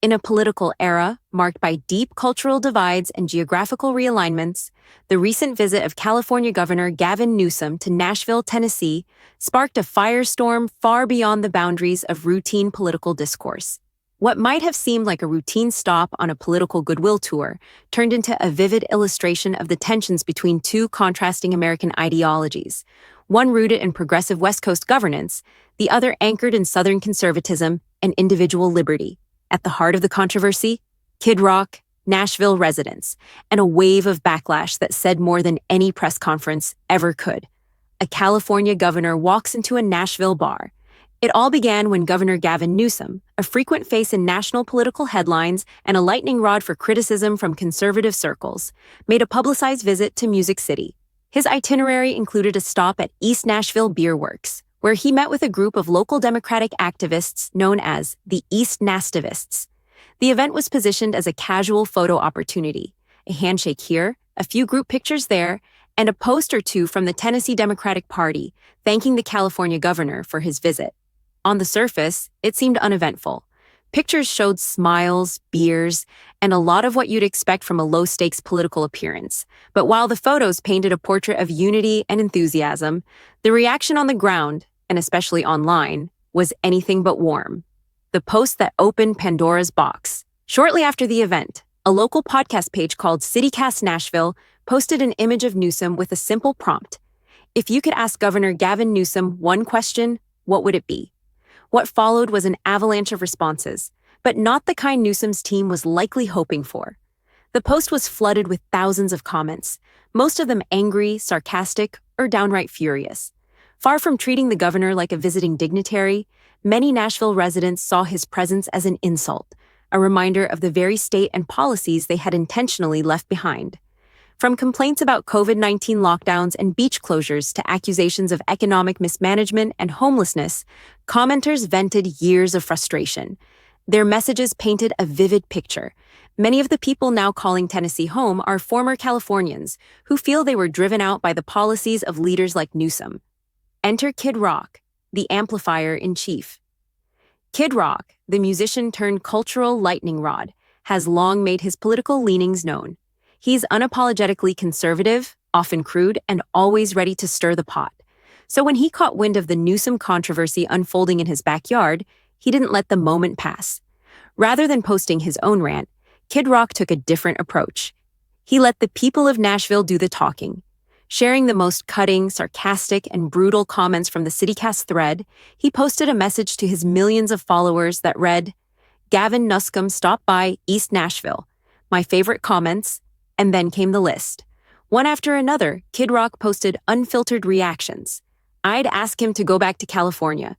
In a political era marked by deep cultural divides and geographical realignments, the recent visit of California Governor Gavin Newsom to Nashville, Tennessee, sparked a firestorm far beyond the boundaries of routine political discourse. What might have seemed like a routine stop on a political goodwill tour turned into a vivid illustration of the tensions between two contrasting American ideologies, one rooted in progressive West Coast governance, the other anchored in Southern conservatism and individual liberty. At the heart of the controversy, Kid Rock, Nashville residents, and a wave of backlash that said more than any press conference ever could. A California governor walks into a Nashville bar. It all began when Governor Gavin Newsom, a frequent face in national political headlines and a lightning rod for criticism from conservative circles, made a publicized visit to Music City. His itinerary included a stop at East Nashville Beer Works, where he met with a group of local Democratic activists known as the East Nastivists. The event was positioned as a casual photo opportunity, a handshake here, a few group pictures there, and a post or two from the Tennessee Democratic Party thanking the California governor for his visit. On the surface, it seemed uneventful. Pictures showed smiles, beers, and a lot of what you'd expect from a low-stakes political appearance. But while the photos painted a portrait of unity and enthusiasm, the reaction on the ground, and especially online, was anything but warm. The post that opened Pandora's box. Shortly after the event, a local podcast page called CityCast Nashville posted an image of Newsom with a simple prompt. If you could ask Governor Gavin Newsom one question, what would it be? What followed was an avalanche of responses, but not the kind Newsom's team was likely hoping for. The post was flooded with thousands of comments, most of them angry, sarcastic, or downright furious. Far from treating the governor like a visiting dignitary, many Nashville residents saw his presence as an insult, a reminder of the very state and policies they had intentionally left behind. From complaints about COVID-19 lockdowns and beach closures to accusations of economic mismanagement and homelessness, commenters vented years of frustration. Their messages painted a vivid picture. Many of the people now calling Tennessee home are former Californians who feel they were driven out by the policies of leaders like Newsom. Enter Kid Rock, the amplifier in chief. Kid Rock, the musician turned cultural lightning rod, has long made his political leanings known. He's unapologetically conservative, often crude, and always ready to stir the pot. So when he caught wind of the Newsom controversy unfolding in his backyard, he didn't let the moment pass. Rather than posting his own rant, Kid Rock took a different approach. He let the people of Nashville do the talking. Sharing the most cutting, sarcastic, and brutal comments from the CityCast thread, he posted a message to his millions of followers that read, "Gavin Newsom stopped by East Nashville. My favorite comments," and then came the list. One after another, Kid Rock posted unfiltered reactions. "I'd ask him to go back to California.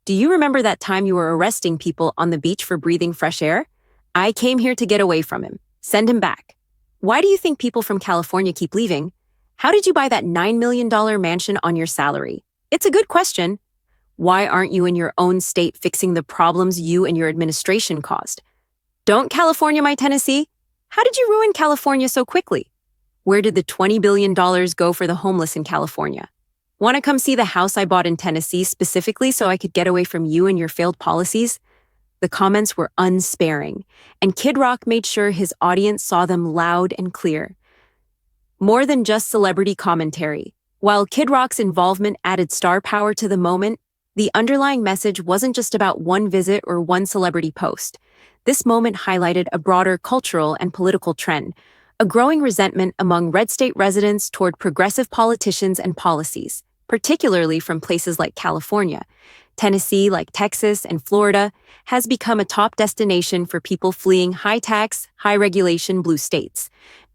Do you remember that time you were arresting people on the beach for breathing fresh air? I came here to get away from him. Send him back. Why do you think people from California keep leaving? How did you buy that $9 million mansion on your salary? It's a good question. Why aren't you in your own state fixing the problems you and your administration caused? Don't California my Tennessee? How did you ruin California so quickly? Where did the $20 billion go for the homeless in California? Want to come see the house I bought in Tennessee specifically so I could get away from you and your failed policies?" The comments were unsparing, and Kid Rock made sure his audience saw them loud and clear. More than just celebrity commentary. While Kid Rock's involvement added star power to the moment, the underlying message wasn't just about one visit or one celebrity post. This moment highlighted a broader cultural and political trend, a growing resentment among red state residents toward progressive politicians and policies, particularly from places like California. Tennessee, like Texas and Florida, has become a top destination for people fleeing high-tax, high-regulation blue states.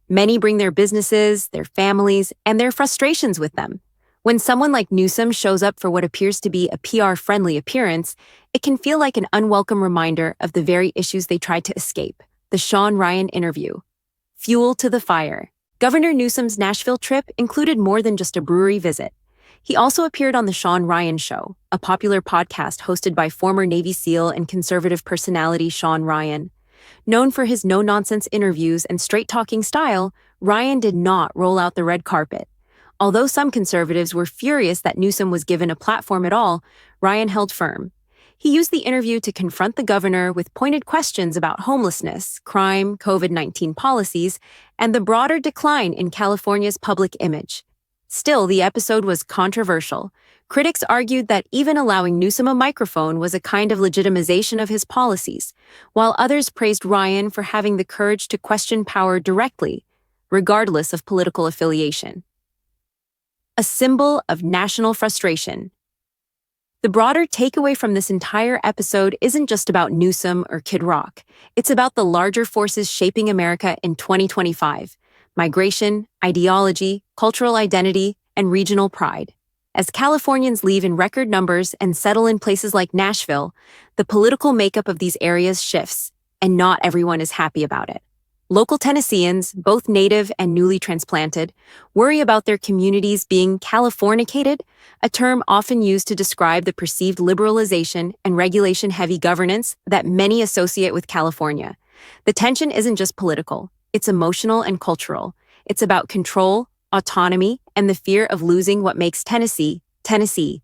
Many bring their businesses, their families, and their frustrations with them. When someone like Newsom shows up for what appears to be a PR-friendly appearance, it can feel like an unwelcome reminder of the very issues they tried to escape. The Sean Ryan interview. Fuel to the fire. Governor Newsom's Nashville trip included more than just a brewery visit. He also appeared on The Sean Ryan Show, a popular podcast hosted by former Navy SEAL and conservative personality Sean Ryan. Known for his no-nonsense interviews and straight-talking style, Ryan did not roll out the red carpet. Although some conservatives were furious that Newsom was given a platform at all, Ryan held firm. He used the interview to confront the governor with pointed questions about homelessness, crime, COVID-19 policies, and the broader decline in California's public image. Still, the episode was controversial. Critics argued that even allowing Newsom a microphone was a kind of legitimization of his policies, while others praised Ryan for having the courage to question power directly, regardless of political affiliation. A symbol of national frustration. The broader takeaway from this entire episode isn't just about Newsom or Kid Rock. It's about the larger forces shaping America in 2025: migration, ideology, cultural identity, and regional pride. As Californians leave in record numbers and settle in places like Nashville, the political makeup of these areas shifts, and not everyone is happy about it. Local Tennesseans, both native and newly transplanted, worry about their communities being Californicated, a term often used to describe the perceived liberalization and regulation-heavy governance that many associate with California. The tension isn't just political, it's emotional and cultural. It's about control, autonomy, and the fear of losing what makes Tennessee, Tennessee.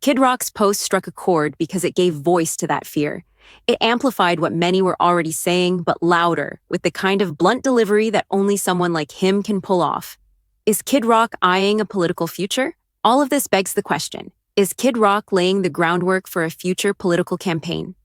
Kid Rock's post struck a chord because it gave voice to that fear. It amplified what many were already saying, but louder, with the kind of blunt delivery that only someone like him can pull off. Is Kid Rock eyeing a political future? All of this begs the question: is Kid Rock laying the groundwork for a future political campaign?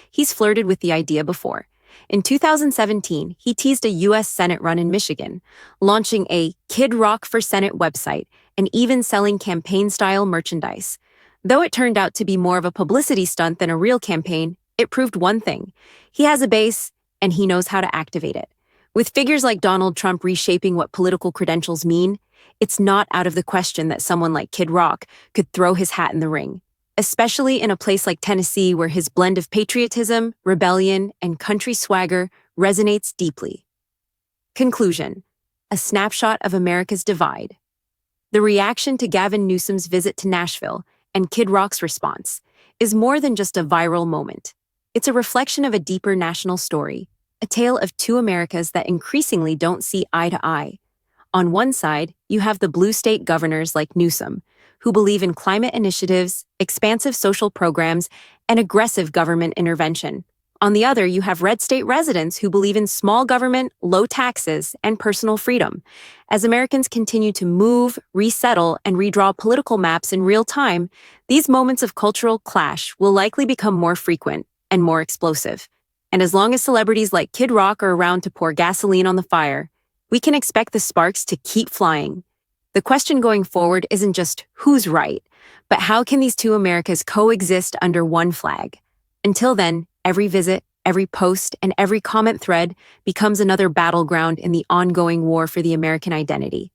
He's flirted with the idea before. In 2017, he teased a U.S. Senate run in Michigan, launching a Kid Rock for Senate website and even selling campaign-style merchandise. Though it turned out to be more of a publicity stunt than a real campaign, it proved one thing: he has a base, and he knows how to activate it. With figures like Donald Trump reshaping what political credentials mean, it's not out of the question that someone like Kid Rock could throw his hat in the ring, especially in a place like Tennessee where his blend of patriotism, rebellion, and country swagger resonates deeply. Conclusion: a snapshot of America's divide. The reaction to Gavin Newsom's visit to Nashville and Kid Rock's response is more than just a viral moment. It's a reflection of a deeper national story, a tale of two Americas that increasingly don't see eye to eye. On one side, you have the blue state governors like Newsom, who believe in climate initiatives, expansive social programs, and aggressive government intervention. On the other, you have red state residents who believe in small government, low taxes, and personal freedom. As Americans continue to move, resettle, and redraw political maps in real time, these moments of cultural clash will likely become more frequent and more explosive. And as long as celebrities like Kid Rock are around to pour gasoline on the fire, we can expect the sparks to keep flying. The question going forward isn't just who's right, but how can these two Americas coexist under one flag? Until then, every visit, every post, and every comment thread becomes another battleground in the ongoing war for the American identity.